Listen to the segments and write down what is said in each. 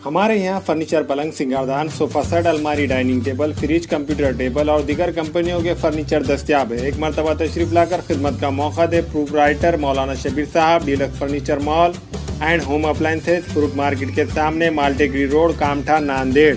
हमारे यहाँ फर्नीचर, पलंग, सिंगारदान, सोफा सेट, अलमारी, dining table, fridge, computer table और दीगर कंपनियों के फर्नीचर दस्तियाब है। एक मरतबा तशरीफ लाकर खिदमत का मौका दे। Proprietor Maulana Shabbir Sahab, deluxe furniture mall and home appliances, fruit market के सामने, माल्टेगिरी रोड, कामठा, नांदेड़।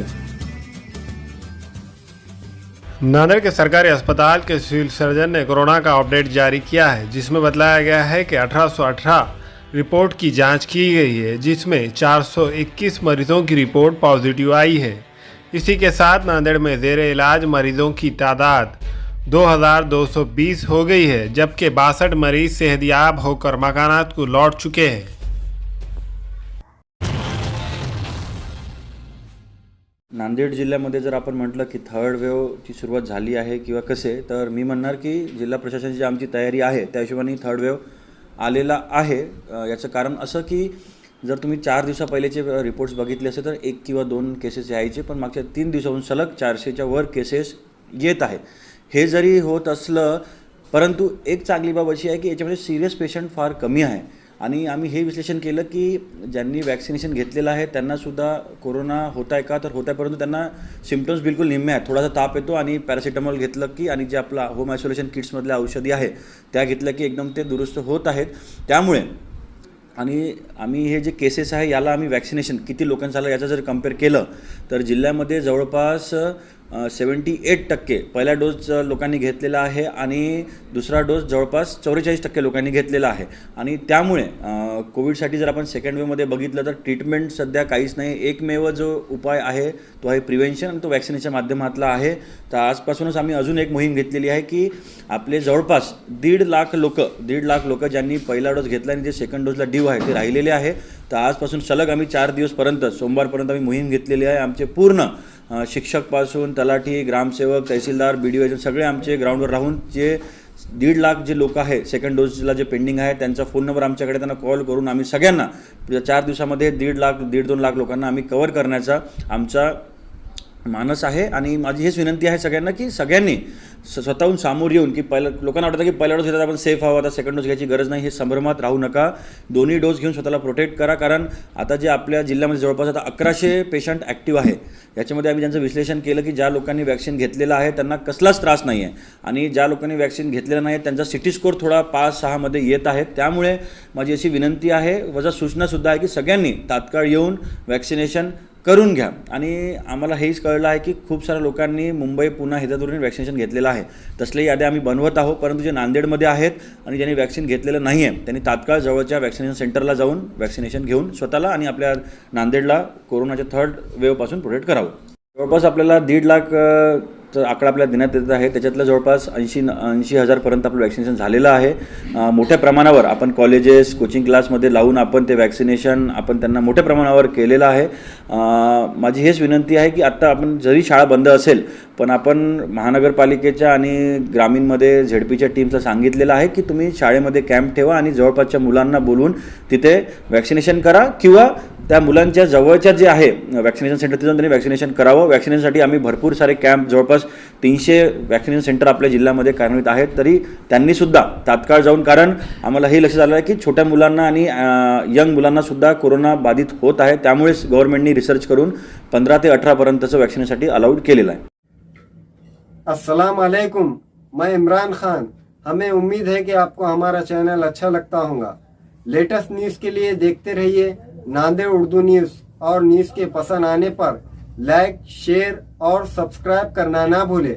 नांदेड़ के सरकारी अस्पताल के सिविल सर्जन ने कोरोना का अपडेट जारी किया है, जिसमें बताया गया है कि 1818 रिपोर्ट की जांच की गई है, जिसमें 421 मरीजों की रिपोर्ट पॉजिटिव आई है। इसी के साथ नांदेड़ में ज़ेरे इलाज मरीजों की तादाद 2220 हो गई है, जबकि 62 मरीज सेहतयाब होकर मकानात को लौट चुके हैं। नांदेड जिल्ह्यामध्ये जर आपण म्हटलं की थर्ड वेव्हची सुरुवात झाली आहे किंवा कसे, तर मी म्हणणार की जिल्हा प्रशासनाची जी आमची तयारी आहे त्या हिशोबाने थर्ड वेव्ह आलेला आहे। याचं कारण असं की जर तुम्ही 4 दिवसा पहिलेचे रिपोर्ट्स बघितले असेल तर 1 किंवा 2 केसेस यायचे, पण मागच्या 3 दिवसापासून सलग 400च्या वर केसेस येत आहे। हे जरी होत असलं, परंतु एक चांगली बाब अशी आहे की याच्यामध्ये सिरियस पेशंट फार कमी आहे आणि आम्ही हे विश्लेषण केलं की ज्यांनी वॅक्सिनेशन घेतलेलं आहे त्यांनासुद्धा कोरोना होत आहे का, तर होत आहे, परंतु त्यांना सिम्पटम्स बिलकुल निम्मे आहेत। थोडासा ताप येतो आणि पॅरासिटामॉल घेतलं की आणि जे आपला होम आयसोलेशन किट्समधल्या औषधी आहे त्या घेतल्या की एकदम ते दुरुस्त होत आहेत। त्यामुळे आणि आम्ही हे जे केसेस आहे याला आम्ही वॅक्सिनेशन किती लोकांचं झालं याचं जर कंपेअर केलं तर जिल्ह्यामध्ये जवळपास 78% पहिला डोस लोकांनी घेतलेला आहे आणि दुसरा डोस जवळपास 44% लोकांनी घेतलेला आहे। आणि त्यामुळे कोविडसाठी जर आपण सेकंड वेव्हमध्ये बघितलं तर ट्रीटमेंट सध्या काहीच नाही। एकमेव जो उपाय आहे तो आहे प्रिव्हेन्शन आणि तो वॅक्सिनेशनच्या माध्यमातला आहे। तर आजपासूनच आम्ही अजून एक मोहीम घेतलेली आहे की आपले जवळपास 1.5 लाख लोक ज्यांनी पहिला डोस घेतला आणि जे सेकंड डोजला ड्यू आहे ते राहिलेले आहे। तर आजपासून सलग आम्ही 4 दिवसपर्यंत सोमवारपर्यंत आम्ही मोहीम घेतलेली आहे। आमचे पूर्ण शिक्षकपासून तलाठी, ग्रामसेवक, तहसीलदार, BDO एजंट सगळे आमचे ग्राउंडवर राहून जे 1.5 लाख जे लोक आहे सेकंड डोजला जे पेंडिंग आहे त्यांचा फोन नंबर आमच्याकडे, त्यांना कॉल करून आम्ही सगळ्यांना 4 दिवसामध्ये 1.5-2 लाख लोकांना आम्ही कव्हर करण्याचा आमचा मानस आहे। आणि माझी हेच विनंती आहे सगळ्यांना की सगळ्यांनी स्वतःहून सामोर येऊन की पहिलं लोकांना वाटतं की पहिला डोस घेतात आपण सेफ आहोत, आता सेकंड डोस घ्यायची गरज नाही, हे संभ्रमात राहू नका। दोन्ही डोस घेऊन स्वतःला प्रोटेक्ट करा, कारण आता जे आपल्या जिल्ह्यामध्ये जवळपास आता 1100 पेशंट ॲक्टिव्ह आहे। याच्यामध्ये आम्ही ज्यांचं विश्लेषण केलं की ज्या लोकांनी वॅक्सिन घेतलेलं आहे त्यांना कसलाच त्रास नाही आहे आणि ज्या लोकांनी वॅक्सिन घेतलेलं नाही त्यांचा सिटी स्कोर थोडा 5-6 मध्ये येत आहे। त्यामुळे माझी अशी विनंती आहे, वजा सूचनासुद्धा आहे की सगळ्यांनी तात्काळ येऊन वॅक्सिनेशन करून घ्या। आणि आम्हाला हेच कळलं आहे की खूप साऱ्या लोकांनी मुंबई, पुणे ह्याच्यावरून वॅक्सिनेशन घेतलेलं आहे। तसले याद्या आम्ही बनवत आहोत, परंतु जे नांदेडमध्ये आहेत आणि ज्यांनी वॅक्सिन घेतलेलं नाही आहे त्यांनी तात्काळ जवळच्या वॅक्सिनेशन सेंटरला जाऊन वॅक्सिनेशन घेऊन स्वतःला आणि आपल्या नांदेडला कोरोनाच्या थर्ड वेव्हपासून प्रोटेक्ट करावं। जवळपास आपल्याला 1.5 लाख आकडा आपल्याला देण्यात येत आहे, त्याच्यातलं जवळपास 80,000 पर्यंत आपलं वॅक्सिनेशन झालेलं आहे। मोठ्या प्रमाणावर आपण कॉलेजेस, कोचिंग क्लासमध्ये लावून आपण ते वॅक्सिनेशन आपण त्यांना मोठ्या प्रमाणावर केलेलं आहे। माझी हेच विनंती आहे की आत्ता आपण जरी शाळा बंद असेल पण आपण महानगरपालिकेच्या आणि ग्रामीणमध्ये ZPच्या टीमला सांगितलेलं आहे की तुम्ही शाळेमध्ये कॅम्प ठेवा आणि जवळपासच्या मुलांना बोलवून तिथे वॅक्सिनेशन करा किंवा त्या मुलांच्या जवळच्या जे आहे वॅक्सिनेशन सेंटर तिथून त्यांनी वॅक्सिनेशन करावं। वॅक्सिनेशनसाठी आम्ही भरपूर सारे कॅम्प, जवळपास 300 वॅक्सिनेशन सेंटर आपल्या जिल्ह्यामध्ये कार्यान्वित आहेत, तरी त्यांनीसुद्धा तात्काळ जाऊन, कारण आम्हाला हे लक्षात आलं आहे की छोट्या मुलांना आणि यंग मुलांनासुद्धा कोरोना बाधित होत आहे। त्यामुळेच गव्हर्नमेंटनी रिसर्च करून 15 ते 18 पर्यंतचं वॅक्सिनेशनसाठी अलाउड केलेलं आहे। अस्सलाम वालेकुम, मैं इमरान खान। हमें उम्मीद है कि आपको हमारा चैनल अच्छा लगता होगा। लेटेस्ट न्यूज़ के लिए देखते रहिए नांदेड़ उर्दू न्यूज़, और न्यूज़ के पसंद आने पर लाइक, शेयर और सब्सक्राइब करना ना भूलें।